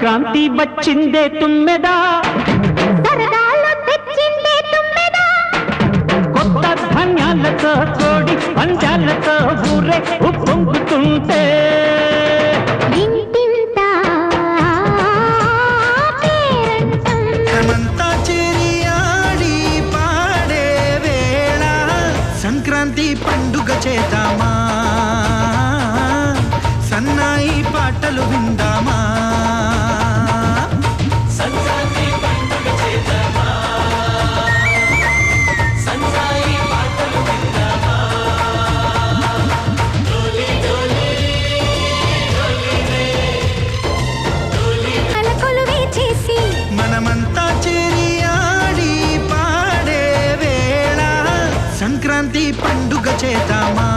క్రాంతి వచ్చిందే తుమ్మెదా, సరదాలు తెచ్చిందే తుమ్మెదా, కొత్త ధాన్యాలతో కోడి పంచాలతో ఊరే ఉప్పొంగుతుంటే ఇంటింత పేరంటం. మనమంతా చేరి ఆడి పాడే వేళ సంక్రాంతి పండుగ చేద్దామా, సన్నాయి పాటలు విందామా. అలకొలువే చేసి మనమంతా చేరి ఆడి పాడే వేళ సంక్రాంతి పండుగ చేద్దామా.